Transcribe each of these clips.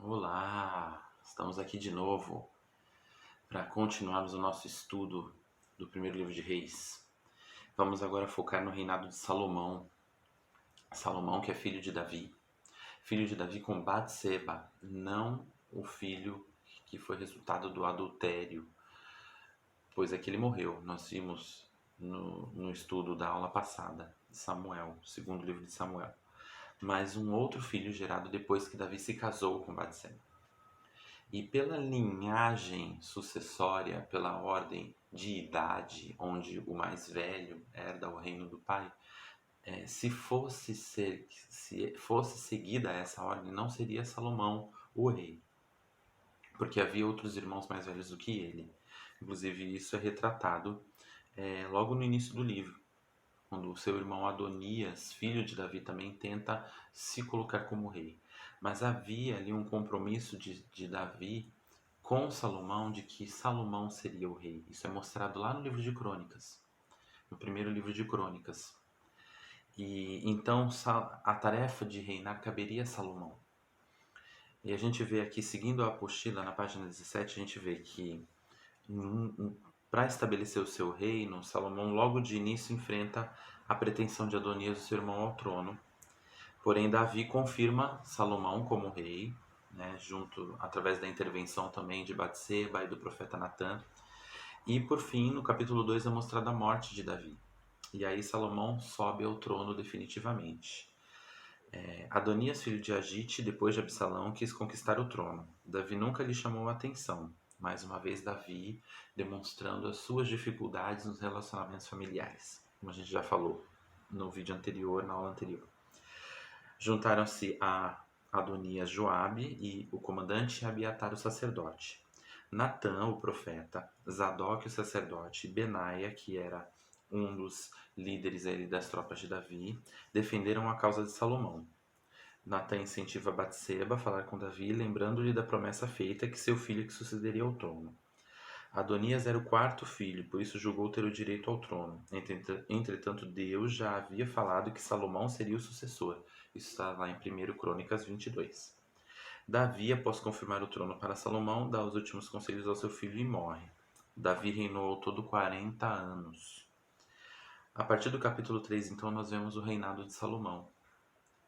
Olá, estamos aqui de novo para continuarmos o nosso estudo do primeiro livro de Reis. Vamos agora focar no reinado de Salomão. Salomão, que é filho de Davi com Batseba, não o filho que foi resultado do adultério, pois é que ele morreu. Nós vimos no estudo da aula passada de Samuel, segundo livro de Samuel. Mas um outro filho gerado depois que Davi se casou com Batseba. E pela linhagem sucessória, pela ordem de idade, onde o mais velho herda o reino do pai, se fosse seguida essa ordem, não seria Salomão o rei, porque havia outros irmãos mais velhos do que ele. Inclusive, isso é retratado logo no início do livro, quando o seu irmão Adonias, filho de Davi, também tenta se colocar como rei. Mas havia ali um compromisso de Davi com Salomão de que Salomão seria o rei. Isso é mostrado lá no livro de Crônicas, no primeiro livro de Crônicas. E então a tarefa de reinar caberia a Salomão. E a gente vê aqui, seguindo a apostila, na página 17, a gente vê que para estabelecer o seu reino, Salomão logo de início enfrenta a pretensão de Adonias, o seu irmão, ao trono. Porém, Davi confirma Salomão como rei, né, através da intervenção também de Batseba e do profeta Natã. E por fim, no capítulo 2 é mostrada a morte de Davi. E aí Salomão sobe ao trono definitivamente. Adonias, filho de Agite, depois de Absalão, quis conquistar o trono. Davi nunca lhe chamou a atenção. Mais uma vez, Davi demonstrando as suas dificuldades nos relacionamentos familiares, como a gente já falou no vídeo anterior, na aula anterior. Juntaram-se a Adonias Joabe e o comandante Abiatar, o sacerdote, Natã, o profeta, Zadok, o sacerdote, e Benaia, que era um dos líderes das tropas de Davi, defenderam a causa de Salomão. Natã incentiva Batseba a falar com Davi, lembrando-lhe da promessa feita que seu filho que sucederia ao trono. Adonias era o quarto filho, por isso julgou ter o direito ao trono. Entretanto, Deus já havia falado que Salomão seria o sucessor. Isso está lá em 1 Crônicas 22. Davi, após confirmar o trono para Salomão, dá os últimos conselhos ao seu filho e morre. Davi reinou ao todo 40 anos. A partir do capítulo 3, então, nós vemos o reinado de Salomão.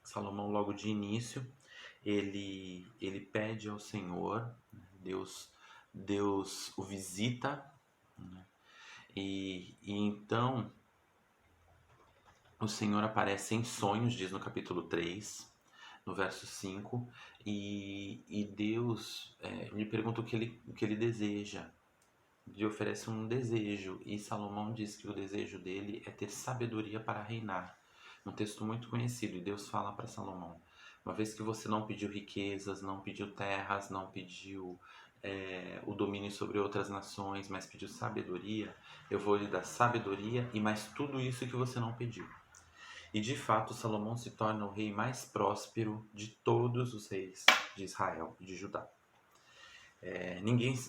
Salomão, logo de início, ele pede ao Senhor, Deus o visita, né? E então o Senhor aparece em sonhos, diz no capítulo 3, no verso 5, e Deus lhe pergunta o que ele deseja, lhe oferece um desejo, e Salomão diz que o desejo dele é ter sabedoria para reinar. Um texto muito conhecido, e Deus fala para Salomão: uma vez que você não pediu riquezas, não pediu terras, não pediu o domínio sobre outras nações, mas pediu sabedoria, eu vou lhe dar sabedoria e mais tudo isso que você não pediu. E de fato, Salomão se torna o rei mais próspero de todos os reis de Israel e de Judá.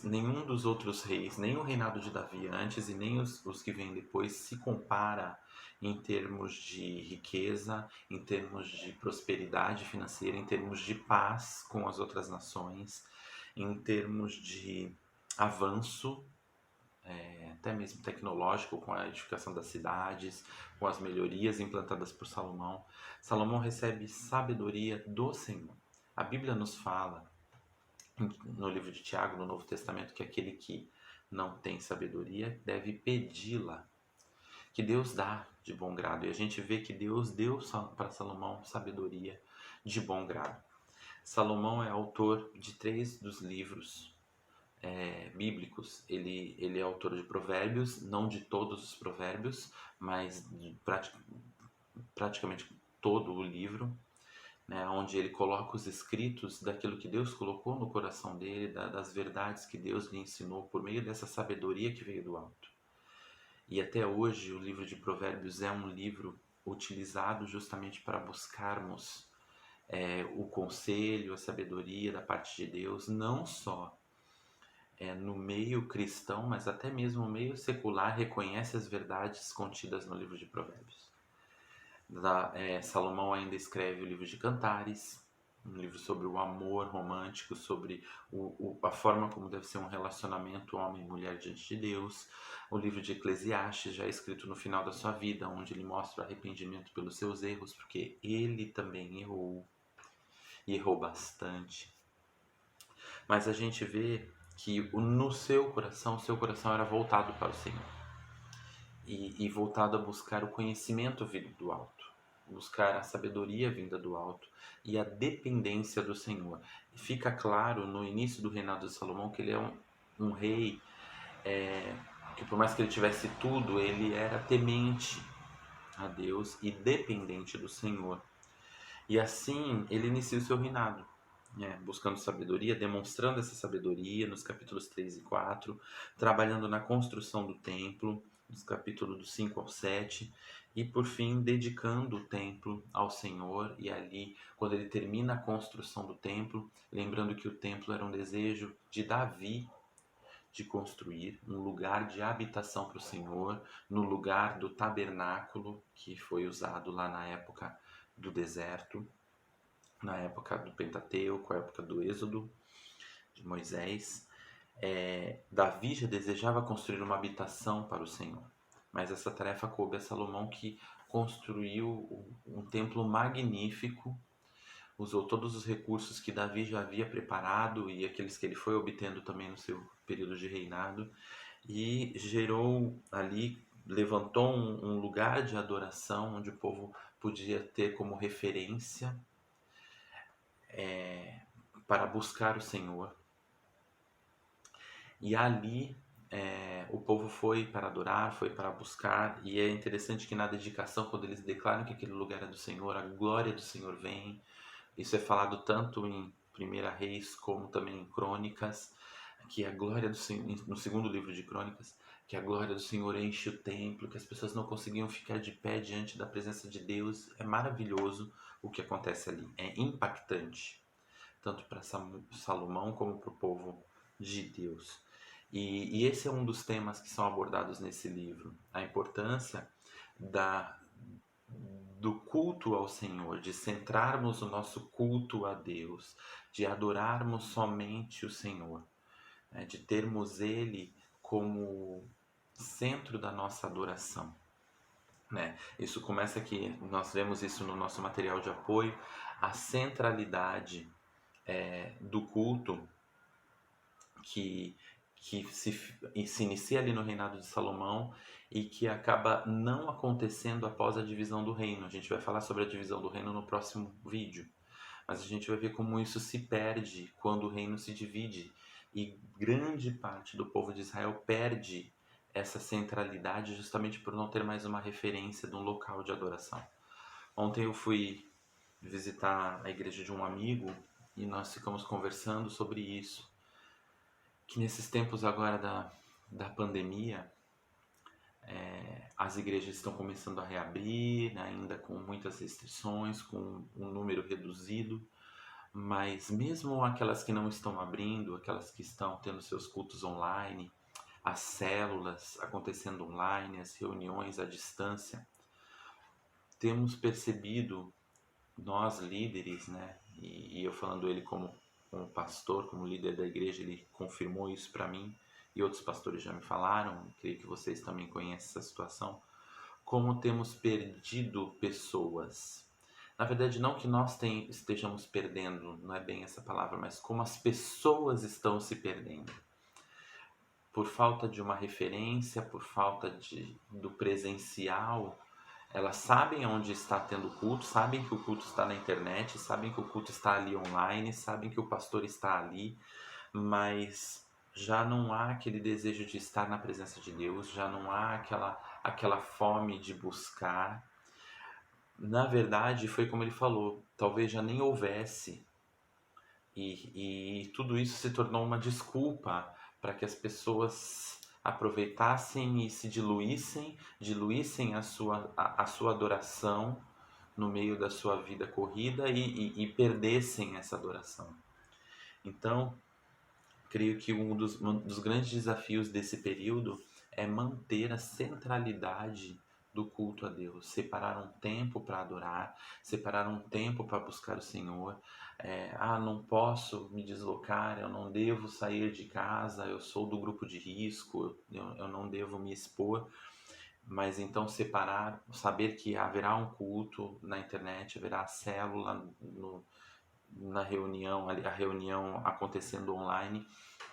Nenhum dos outros reis, nem o reinado de Davi antes e nem os que vêm depois, se compara em termos de riqueza, em termos de prosperidade financeira, em termos de paz com as outras nações, em termos de avanço, até mesmo tecnológico, com a edificação das cidades, com as melhorias implantadas por Salomão. Salomão recebe sabedoria do Senhor. A Bíblia nos fala, no livro de Tiago, no Novo Testamento, que aquele que não tem sabedoria deve pedi-la, que Deus dá de bom grado. E a gente vê que Deus deu para Salomão sabedoria de bom grado. Salomão é autor de 3 dos livros bíblicos. Ele é autor de provérbios, não de todos os provérbios, mas de praticamente todo o livro, né, onde ele coloca os escritos daquilo que Deus colocou no coração dele, das verdades que Deus lhe ensinou por meio dessa sabedoria que veio do alto. E até hoje o livro de Provérbios é um livro utilizado justamente para buscarmos o conselho, a sabedoria da parte de Deus, não só no meio cristão, mas até mesmo no meio secular reconhece as verdades contidas no livro de Provérbios. Salomão ainda escreve o livro de Cantares, um livro sobre o amor romântico, sobre a forma como deve ser um relacionamento homem e mulher diante de Deus. O livro de Eclesiastes, já escrito no final da sua vida, onde ele mostra o arrependimento pelos seus erros, porque ele também errou, e errou bastante. Mas a gente vê que no seu coração era voltado para o Senhor. E voltado a buscar o conhecimento vindo do alto, buscar a sabedoria vinda do alto e a dependência do Senhor. E fica claro no início do reinado de Salomão que ele é um rei que, por mais que ele tivesse tudo, ele era temente a Deus e dependente do Senhor. E assim ele inicia o seu reinado, buscando sabedoria, demonstrando essa sabedoria nos capítulos 3 e 4, trabalhando na construção do templo, dos capítulos do 5 ao 7, e por fim dedicando o templo ao Senhor. E ali, quando ele termina a construção do templo, lembrando que o templo era um desejo de Davi de construir um lugar de habitação para o Senhor, no lugar do tabernáculo que foi usado lá na época do deserto, na época do Pentateuco, a época do Êxodo, de Moisés. Davi já desejava construir uma habitação para o Senhor, mas essa tarefa coube a Salomão, que construiu um templo magnífico, usou todos os recursos que Davi já havia preparado e aqueles que ele foi obtendo também no seu período de reinado, e gerou ali, levantou um lugar de adoração onde o povo podia ter como referência para buscar o Senhor. E ali o povo foi para adorar, foi para buscar, e é interessante que na dedicação, quando eles declaram que aquele lugar é do Senhor, a glória do Senhor vem. Isso é falado tanto em 1 Reis como também em Crônicas, que a glória do Senhor, no segundo livro de Crônicas, que a glória do Senhor enche o templo, que as pessoas não conseguiam ficar de pé diante da presença de Deus. É maravilhoso o que acontece ali, é impactante, tanto para Salomão como para o povo de Deus. E esse é um dos temas que são abordados nesse livro, a importância do culto ao Senhor, de centrarmos o nosso culto a Deus, de adorarmos somente o Senhor, de termos Ele como centro da nossa adoração. Isso começa aqui, nós vemos isso no nosso material de apoio, a centralidade do culto que se inicia ali no reinado de Salomão e que acaba não acontecendo após a divisão do reino. A gente vai falar sobre a divisão do reino no próximo vídeo, mas a gente vai ver como isso se perde quando o reino se divide e grande parte do povo de Israel perde essa centralidade justamente por não ter mais uma referência de um local de adoração. Ontem eu fui visitar a igreja de um amigo e nós ficamos conversando sobre isso, que nesses tempos agora da pandemia, as igrejas estão começando a reabrir, né, ainda com muitas restrições, com um número reduzido, mas mesmo aquelas que não estão abrindo, aquelas que estão tendo seus cultos online, as células acontecendo online, as reuniões à distância, temos percebido, nós líderes, né, e eu falando ele como pastor, como líder da igreja, ele confirmou isso para mim, e outros pastores já me falaram, creio que vocês também conhecem essa situação, como temos perdido pessoas. Na verdade, não que nós estejamos perdendo, não é bem essa palavra, mas como as pessoas estão se perdendo. Por falta de uma referência, por falta do presencial. Elas sabem onde está tendo culto, sabem que o culto está na internet, sabem que o culto está ali online, sabem que o pastor está ali, mas já não há aquele desejo de estar na presença de Deus, já não há aquela fome de buscar. Na verdade, foi como ele falou, talvez já nem houvesse, e tudo isso se tornou uma desculpa para que as pessoas aproveitassem e se diluíssem a sua adoração no meio da sua vida corrida e perdessem essa adoração. Então, creio que um dos grandes desafios desse período é manter a centralidade do culto a Deus, separar um tempo para adorar, separar um tempo para buscar o Senhor. Não posso me deslocar, eu não devo sair de casa, eu sou do grupo de risco, eu não devo me expor. Mas então separar, saber que haverá um culto na internet, haverá a célula na reunião, a reunião acontecendo online,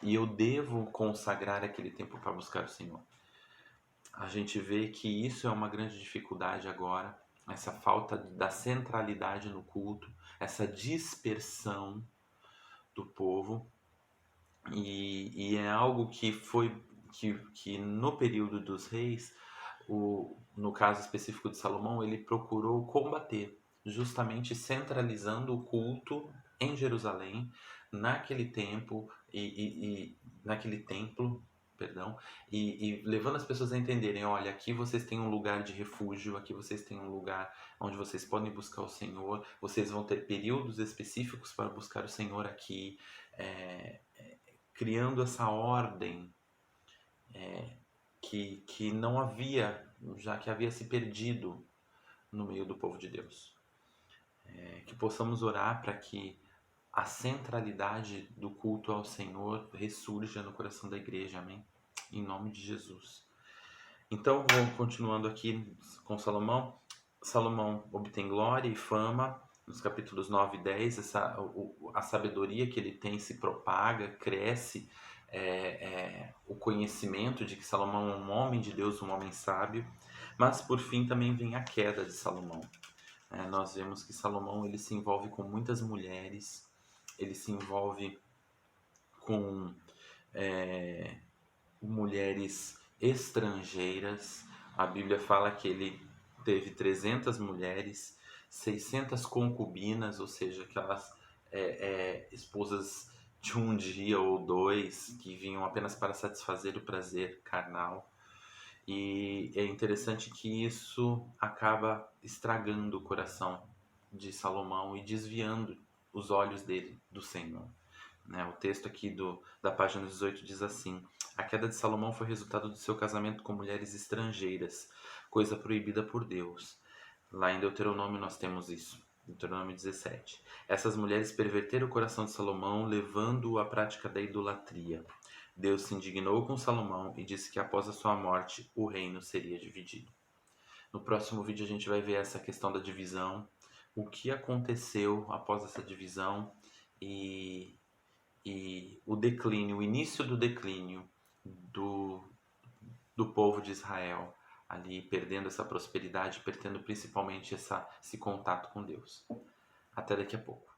e eu devo consagrar aquele tempo para buscar o Senhor. A gente vê que isso é uma grande dificuldade agora, essa falta da centralidade no culto, essa dispersão do povo, e é algo que foi que no período dos reis, no caso específico de Salomão, ele procurou combater, justamente centralizando o culto em Jerusalém, naquele tempo e naquele templo, perdão, e levando as pessoas a entenderem, olha, aqui vocês têm um lugar de refúgio, aqui vocês têm um lugar onde vocês podem buscar o Senhor, vocês vão ter períodos específicos para buscar o Senhor aqui, é, criando essa ordem que não havia, já que havia se perdido no meio do povo de Deus. Que possamos orar para que a centralidade do culto ao Senhor ressurja no coração da igreja, amém? Em nome de Jesus. Então, vou continuando aqui com Salomão. Salomão obtém glória e fama nos capítulos 9 e 10. A sabedoria que ele tem se propaga, cresce, o conhecimento de que Salomão é um homem de Deus, um homem sábio. Mas, por fim, também vem a queda de Salomão. Nós vemos que Salomão ele se envolve com muitas mulheres, ele se envolve com mulheres estrangeiras. A Bíblia fala que ele teve 300 mulheres, 600 concubinas, ou seja, aquelas esposas de um dia ou dois que vinham apenas para satisfazer o prazer carnal. E é interessante que isso acaba estragando o coração de Salomão e desviando os olhos dele do Senhor. O texto aqui da página 18 diz assim: a queda de Salomão foi resultado do seu casamento com mulheres estrangeiras, coisa proibida por Deus. Lá em Deuteronômio nós temos isso, Deuteronômio 17. Essas mulheres perverteram o coração de Salomão, levando-o à prática da idolatria. Deus se indignou com Salomão e disse que após a sua morte o reino seria dividido. No próximo vídeo a gente vai ver essa questão da divisão, o que aconteceu após essa divisão e o declínio, o início do declínio do povo de Israel, ali perdendo essa prosperidade, perdendo principalmente esse contato com Deus. Até daqui a pouco.